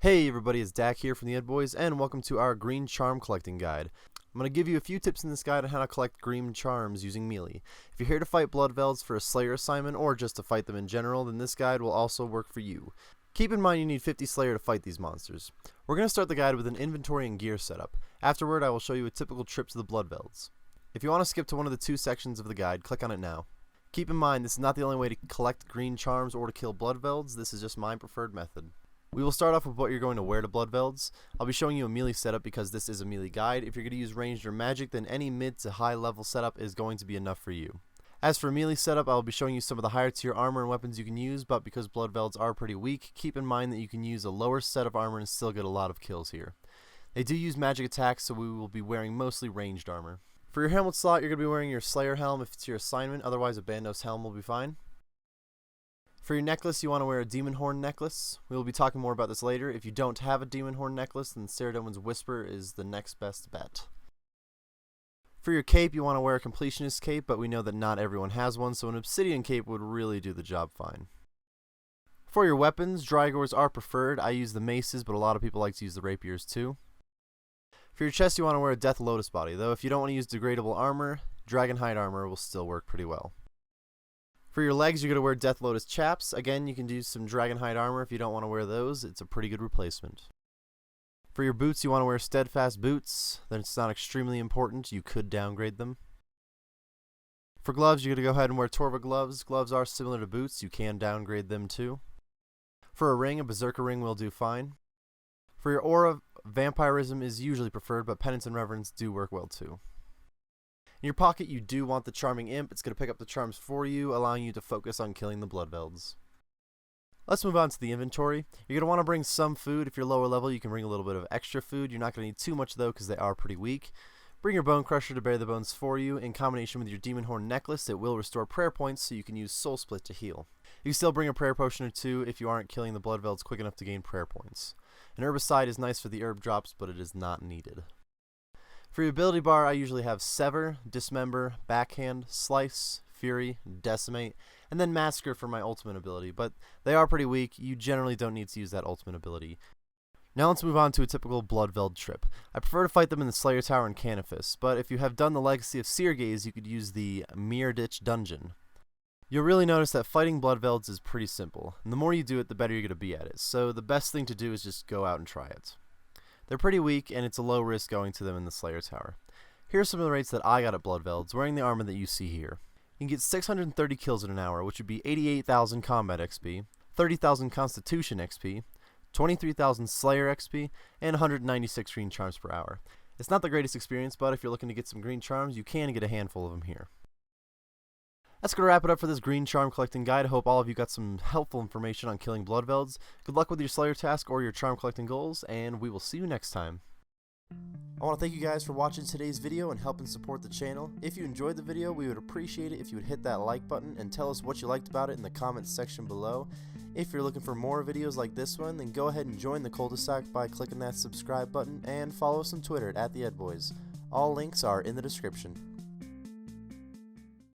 Hey everybody, it's Dak here from the Ed Boys, and welcome to our green charm collecting guide. I'm going to give you a few tips in this guide on how to collect green charms using melee. If you're here to fight Bloodvelds for a Slayer assignment, or just to fight them in general, then this guide will also work for you. Keep in mind you need 50 Slayer to fight these monsters. We're going to start the guide with an inventory and gear setup. Afterward, I will show you a typical trip to the Bloodvelds. If you want to skip to one of the two sections of the guide, click on it now. Keep in mind this is not the only way to collect green charms or to kill Bloodvelds, this is just my preferred method. We will start off with what you're going to wear to Bloodvelds. I'll be showing you a melee setup because this is a melee guide. If you're going to use ranged or magic, then any mid to high level setup is going to be enough for you. As for melee setup, I will be showing you some of the higher tier armor and weapons you can use, but because Bloodvelds are pretty weak, keep in mind that you can use a lower set of armor and still get a lot of kills here. They do use magic attacks, so we will be wearing mostly ranged armor. For your helmet slot, you're going to be wearing your Slayer helm if it's your assignment, otherwise a Bandos helm will be fine. For your necklace, you want to wear a Demon Horn necklace. We will be talking more about this later. If you don't have a Demon Horn necklace, then Ceradoman's Whisper is the next best bet. For your cape, you want to wear a Completionist cape, but we know that not everyone has one, so an Obsidian cape would really do the job fine. For your weapons, Drygores are preferred. I use the maces, but a lot of people like to use the rapiers too. For your chest, you want to wear a Death Lotus body, though if you don't want to use degradable armor, Dragonhide armor will still work pretty well. For your legs, you're going to wear Death Lotus Chaps. Again, you can do some Dragonhide armor if you don't want to wear those. It's a pretty good replacement. For your boots, you want to wear Steadfast Boots. Then it's not extremely important. You could downgrade them. For gloves, you're going to go ahead and wear Torva Gloves. Gloves are similar to boots. You can downgrade them too. For a ring, a Berserker Ring will do fine. For your aura, Vampirism is usually preferred, but Penance and Reverence do work well too. In your pocket, you do want the Charming Imp. It's going to pick up the charms for you, allowing you to focus on killing the Bloodvelds. Let's move on to the inventory. You're going to want to bring some food. If you're lower level, you can bring a little bit of extra food. You're not going to need too much though, because they are pretty weak. Bring your Bone Crusher to bury the bones for you. In combination with your Demon Horn necklace, it will restore prayer points, so you can use Soul Split to heal. You can still bring a prayer potion or two if you aren't killing the Bloodvelds quick enough to gain prayer points. An herbicide is nice for the herb drops, but it is not needed. For your ability bar, I usually have Sever, Dismember, Backhand, Slice, Fury, Decimate, and then Massacre for my ultimate ability, but they are pretty weak. You generally don't need to use that ultimate ability. Now let's move on to a typical Bloodveld trip. I prefer to fight them in the Slayer Tower and Canifis, but if you have done the Legacy of Seergaze, you could use the Mirror Ditch Dungeon. You'll really notice that fighting Bloodvelds is pretty simple, and the more you do it, the better you're going to be at it, so the best thing to do is just go out and try it. They're pretty weak, and it's a low risk going to them in the Slayer Tower. Here are some of the rates that I got at Bloodvelds, wearing the armor that you see here. You can get 630 kills in an hour, which would be 88,000 Combat XP, 30,000 Constitution XP, 23,000 Slayer XP, and 196 green charms per hour. It's not the greatest experience, but if you're looking to get some green charms, you can get a handful of them here. That's going to wrap it up for this green charm collecting guide. I hope all of you got some helpful information on killing Bloodvelds. Good luck with your Slayer task or your charm collecting goals, and we will see you next time. I want to thank you guys for watching today's video and helping support the channel. If you enjoyed the video, we would appreciate it if you would hit that like button and tell us what you liked about it in the comments section below. If you're looking for more videos like this one, then go ahead and join the cul-de-sac by clicking that subscribe button, and follow us on Twitter at @TheEdBoys. All links are in the description.